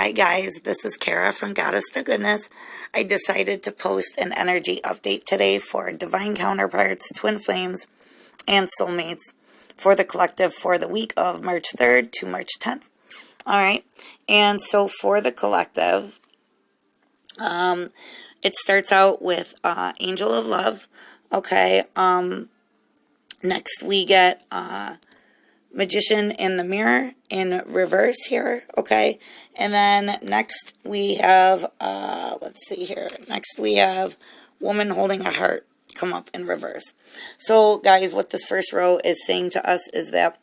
Hi guys, this is Kara from Goddess to Goodness. I decided to post an energy update today for Divine Counterparts, Twin Flames, and Soulmates for the collective for the week of March 3rd to March 10th. Alright, and so for the collective, it starts out with Angel of Love. Okay, next we get Magician in the Mirror in reverse here, okay? And then next we have, let's see here. Next we have Woman Holding a Heart come up in reverse. So, guys, what this first row is saying to us is that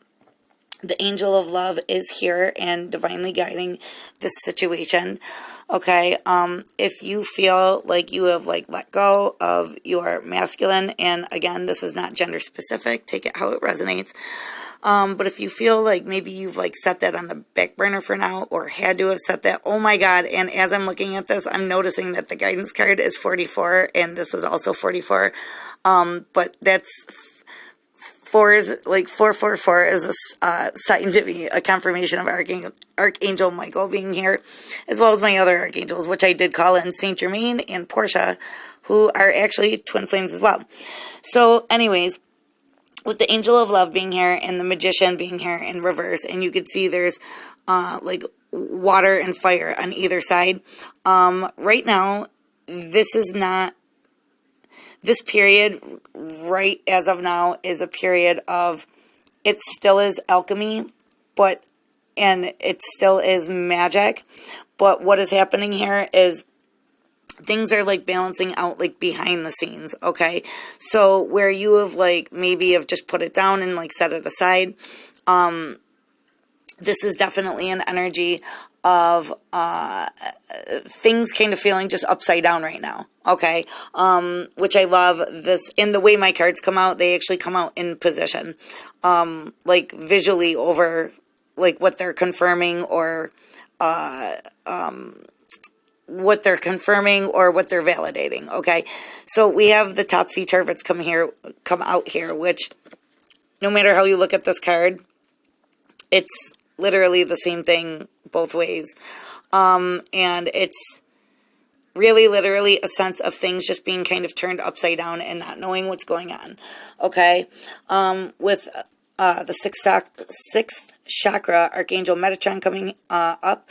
the Angel of Love is here and divinely guiding this situation, okay? If you feel like you have, let go of your masculine, and again, this is not gender specific, take it how it resonates. But if you feel like maybe you've set that on the back burner for now or had to have set that, oh my God. And as I'm looking at this, I'm noticing that the guidance card is 44 and this is also 44. But that's 444 is a sign to me, a confirmation of Archangel Michael being here, as well as my other archangels, which I did call in Saint Germain and Portia, who are actually twin flames as well. So anyways, with the Angel of Love being here and the Magician being here in reverse, and you can see there's water and fire on either side. Right now, this period right as of now is a period of, it still is alchemy, and it still is magic, but what is happening here is things are balancing out behind the scenes, okay? So where you have maybe have just put it down and set it aside, this is definitely an energy of things kind of feeling just upside down right now, okay? Which I love this. In the way my cards come out, they actually come out in position, visually over what they're confirming or what they're confirming or what they're validating, okay? So we have the topsy-turvets come out here, which no matter how you look at this card, it's literally the same thing both ways. And it's really literally a sense of things just being kind of turned upside down and not knowing what's going on, okay? With the sixth chakra, Archangel Metatron coming up,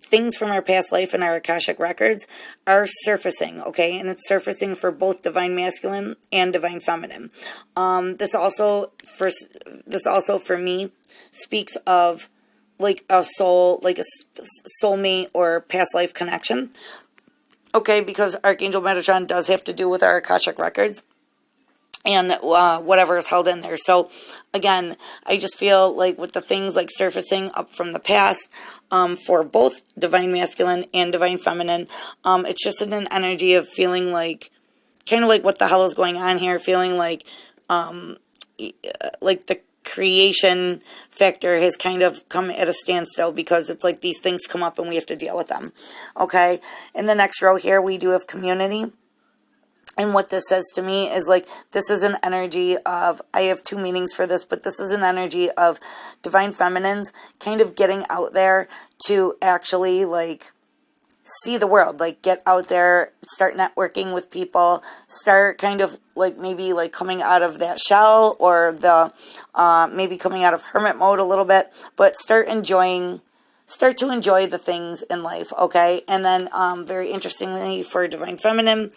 things from our past life and our Akashic records are surfacing, okay? And it's surfacing for both divine masculine and divine feminine. This also for me speaks of a soul, a soulmate or past life connection, okay? Because Archangel Metatron does have to do with our Akashic records and whatever is held in there. So again, I just feel with the things surfacing up from the past, for both divine masculine and divine feminine, it's just in an energy of feeling kind of what the hell is going on here, feeling the creation factor has kind of come at a standstill because it's these things come up and we have to deal with them, okay? In the next row here, we do have community. And what this says to me is this is an energy of, I have two meanings for this, but this is an energy of divine feminines kind of getting out there to actually see the world, get out there, start networking with people, start kind of maybe coming out of that shell or the maybe coming out of hermit mode a little bit, but start to enjoy the things in life, okay? And then very interestingly for divine feminine,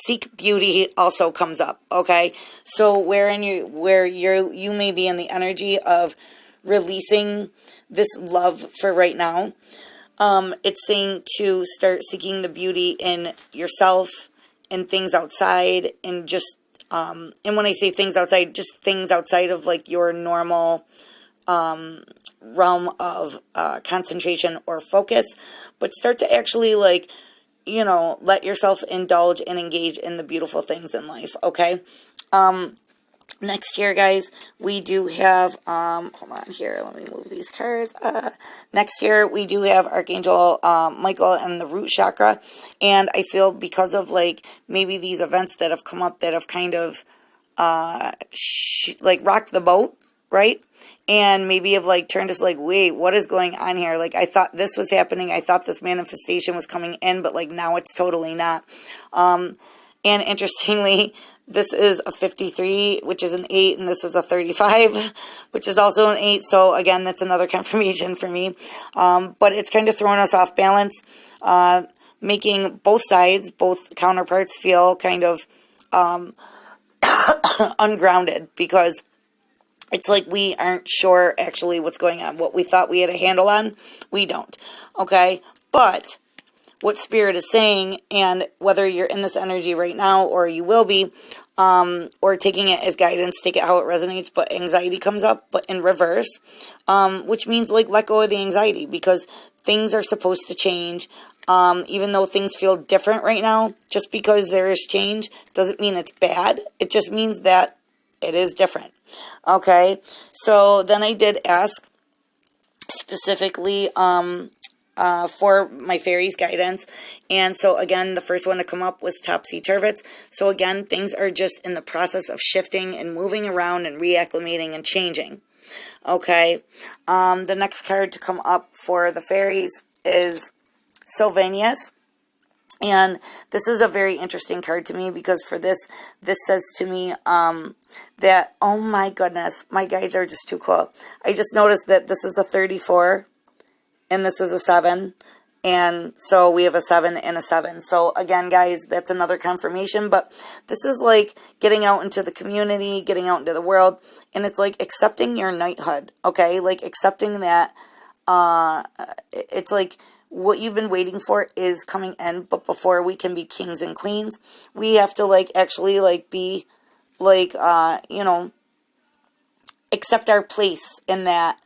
seek beauty also comes up, okay? So where you may be in the energy of releasing this love for right now, it's saying to start seeking the beauty in yourself and things outside, and just and when I say things outside, just things outside of your normal realm of concentration or focus, but start to actually let yourself indulge and engage in the beautiful things in life, okay? Next here, guys, we do have, hold on here, let me move these cards. Next here, we do have Archangel Michael and the root chakra, and I feel because of maybe these events that have come up that have kind of rocked the boat, right? And maybe have like turned us like, wait, what is going on here? Like, I thought this was happening. I thought this manifestation was coming in, but like now it's totally not. And interestingly, this is a 53, which is an 8, and this is a 35, which is also an 8. So again, that's another confirmation for me. But it's kind of throwing us off balance, making both sides, both counterparts feel kind of ungrounded, because it's like we aren't sure actually what's going on. What we thought we had a handle on, we don't. Okay? But what Spirit is saying, and whether you're in this energy right now or you will be, or taking it as guidance, take it how it resonates, but anxiety comes up, but in reverse, which means like let go of the anxiety, because things are supposed to change. Even though things feel different right now, just because there is change doesn't mean it's bad. It just means that it is different. Okay, so then I did ask specifically for my fairies guidance, and so again, the first one to come up was topsy-turvets. So again, things are just in the process of shifting and moving around and reacclimating and changing. Okay, the next card to come up for the fairies is Sylvanus. And this is a very interesting card to me, because for this says to me that, oh my goodness, my guides are just too cool. I just noticed that this is a 34 and this is a 7. And so we have a 7 and a 7. So again, guys, that's another confirmation. But this is like getting out into the community, getting out into the world. And it's like accepting your knighthood, okay? Like accepting that it's like what you've been waiting for is coming in. But before we can be kings and queens, we have to like actually like be like, you know, accept our place in that,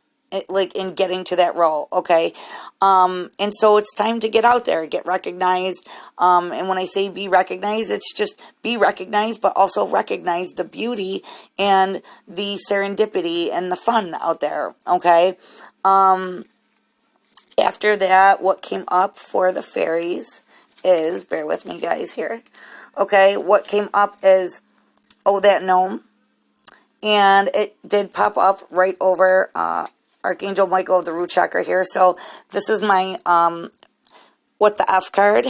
like in getting to that role, okay? And so it's time to get out there, get recognized. And when I say be recognized, it's just be recognized, but also recognize the beauty and the serendipity and the fun out there, okay? After that, what came up for the fairies is, bear with me guys here, okay? What came up is, oh, that gnome. And it did pop up right over Archangel Michael of the root chakra here. So this is my what the F card.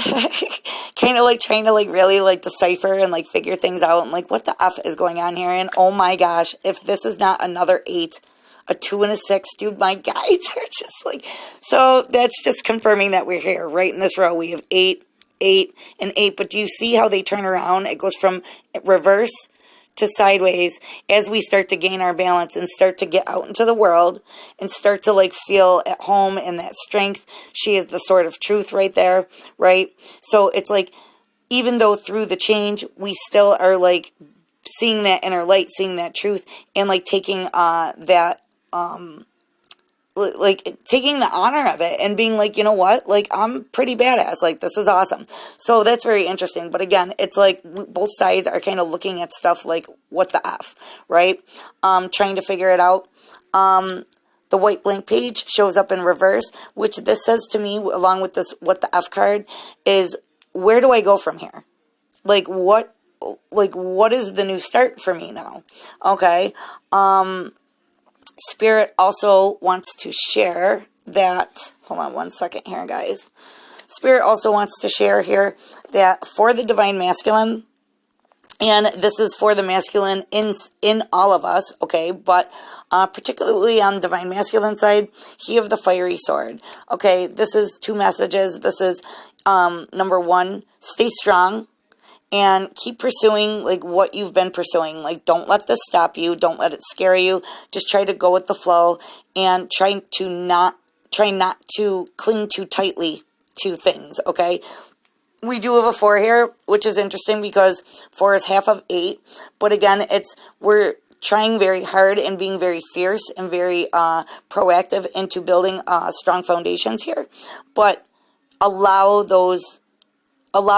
Kind of like trying to like really like decipher and like figure things out and like what the F is going on here. And oh my gosh, if this is not another 8, a 2 and a 6, dude, my guides are just like, so that's just confirming that we're here right in this row. We have 8, 8, and 8. But do you see how they turn around? It goes from reverse to sideways as we start to gain our balance and start to get out into the world and start to like feel at home in that strength. She is the sword of truth right there, right? So it's like, even though through the change, we still are like seeing that inner light, seeing that truth, and like taking that like taking the honor of it and being like, you know what, like I'm pretty badass, like this is awesome. So that's very interesting. But again, it's like both sides are kind of looking at stuff like what the F, right? Trying to figure it out. The white blank page shows up in reverse, which this says to me, along with this what the F card, is where do I go from here? Like what is the new start for me now? Okay. Spirit also wants to share that, hold on one second here, guys. Spirit also wants to share here that for the divine masculine, and this is for the masculine in all of us, okay, but particularly on divine masculine side, he of the fiery sword, okay. This is 2 messages. This is number 1, stay strong and keep pursuing like what you've been pursuing. Like, don't let this stop you. Don't let it scare you. Just try to go with the flow and try not to cling too tightly to things, okay? We do have a 4 here, which is interesting because 4 is half of 8. But again, we're trying very hard and being very fierce and very proactive into building strong foundations here. But allow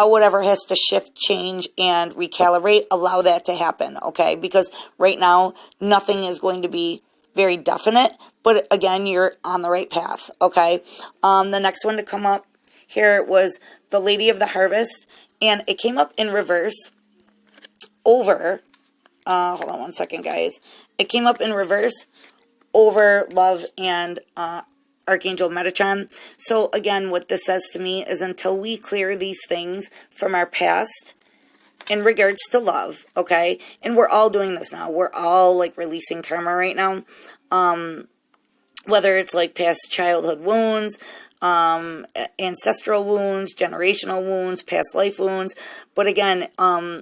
whatever has to shift, change, and recalibrate, allow that to happen, okay? Because right now, nothing is going to be very definite, but again, you're on the right path, okay? The next one to come up here was the Lady of the Harvest, and it came up in reverse over hold on one second, guys. It came up in reverse over love and Archangel Metatron. So again, what this says to me is until we clear these things from our past in regards to love, okay? And we're all doing this now. We're all like releasing karma right now. Whether it's like past childhood wounds, ancestral wounds, generational wounds, past life wounds. But again,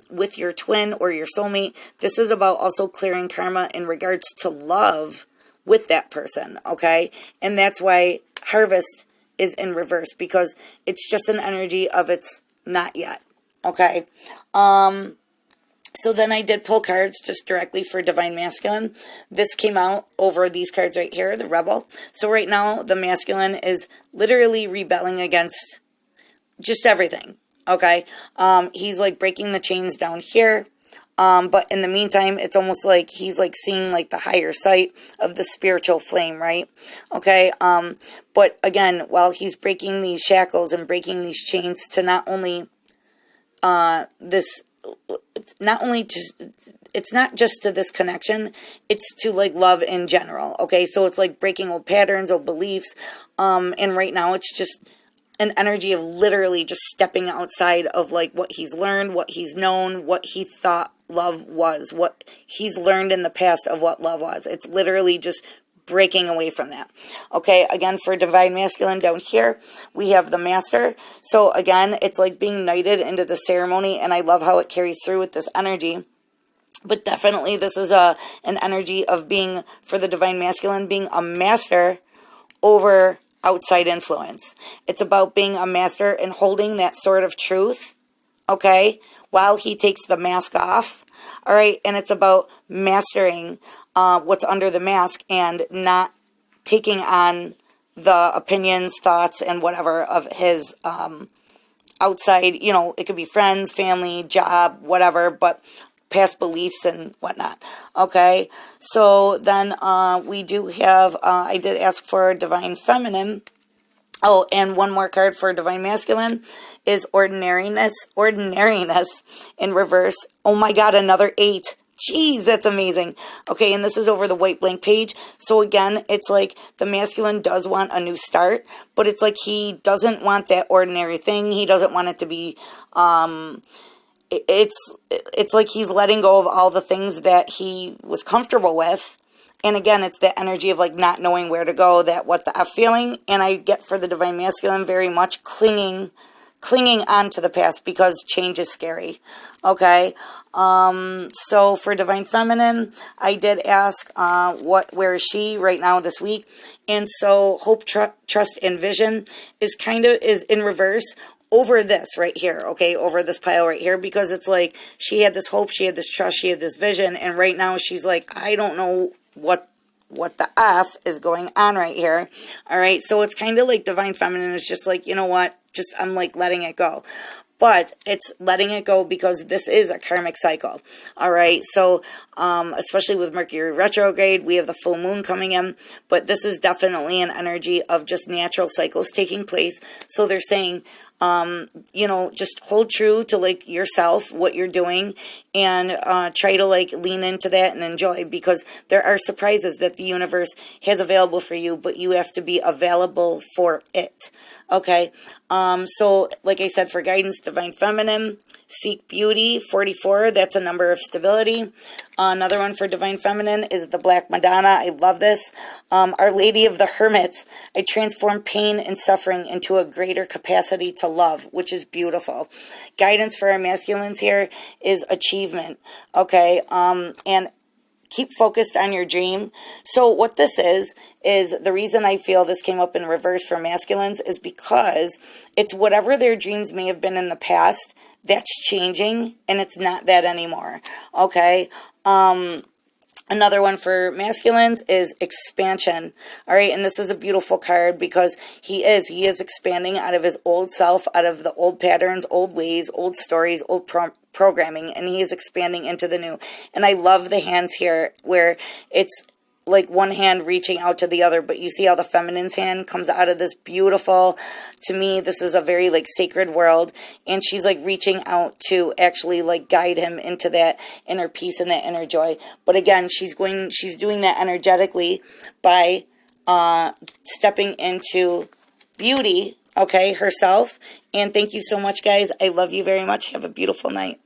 with your twin or your soulmate, this is about also clearing karma in regards to love with that person, okay? And that's why harvest is in reverse, because it's just an energy of it's not yet, okay? So then I did pull cards just directly for Divine Masculine. This came out over these cards right here, the Rebel. So right now, the Masculine is literally rebelling against just everything, okay? He's like breaking the chains down here. But in the meantime, it's almost like he's like seeing like the higher sight of the spiritual flame, right? Okay. But again, while he's breaking these shackles and breaking these chains to not only, it's not just to this connection, it's to like love in general. Okay. So it's like breaking old patterns, old beliefs. And right now it's just an energy of literally just stepping outside of like what he's learned, what he's known, what he thought love was, what he's learned in the past of what love was. It's literally just breaking away from that. Okay, again, for Divine Masculine down here, we have the Master. So again, it's like being knighted into the ceremony, and I love how it carries through with this energy. But definitely this is an energy of being, for the Divine Masculine, being a master over outside influence. It's about being a master and holding that sword of truth, okay, while he takes the mask off, all right, and it's about mastering what's under the mask and not taking on the opinions, thoughts, and whatever of his outside, you know, it could be friends, family, job, whatever, but past beliefs and whatnot. Okay, so then we do have, I did ask for Divine Feminine. Oh, and one more card for Divine Masculine is Ordinariness in reverse. Oh my God, another 8. Jeez, that's amazing. Okay, and this is over the white blank page. So again, it's like the Masculine does want a new start, but it's like he doesn't want that ordinary thing. He doesn't want it to be, it's like he's letting go of all the things that he was comfortable with. And again, it's the energy of like not knowing where to go, that what the F feeling. And I get for the Divine Masculine very much clinging on to the past because change is scary. Okay. So for Divine Feminine, I did ask where is she right now this week? And so Hope, Trust, and Vision is in reverse over this right here, okay, over this pile right here, because it's like she had this hope, she had this trust, she had this vision, and right now she's like, I don't know what the F is going on right here. All right, so it's kind of like Divine Feminine is just like, you know what, just I'm like letting it go. But it's letting it go because this is a karmic cycle. All right, so especially with Mercury retrograde, we have the full moon coming in, but this is definitely an energy of just natural cycles taking place. So they're saying, you know, just hold true to like yourself, what you're doing, and try to like lean into that and enjoy, because there are surprises that the universe has available for you, but you have to be available for it. Okay. So like I said, for guidance, Divine Feminine, Seek Beauty, 44. That's a number of stability. Another one for Divine Feminine is the Black Madonna. I love this. Our Lady of the Hermits. I transform pain and suffering into a greater capacity to love, which is beautiful. Guidance for our masculines here is achievement. Okay. And keep focused on your dream. So what this is the reason I feel this came up in reverse for masculines is because it's whatever their dreams may have been in the past, that's changing, and it's not that anymore. Okay. Another one for masculines is expansion. All right, and this is a beautiful card because he is expanding out of his old self, out of the old patterns, old ways, old stories, old programming, and he is expanding into the new. And I love the hands here where it's like one hand reaching out to the other, but you see how the feminine's hand comes out of this beautiful, to me, this is a very like sacred world, and she's like reaching out to actually like guide him into that inner peace and that inner joy. But again, she's doing that energetically by stepping into beauty, okay, herself. And thank you so much, guys. I love you very much. Have a beautiful night.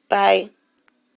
Bye.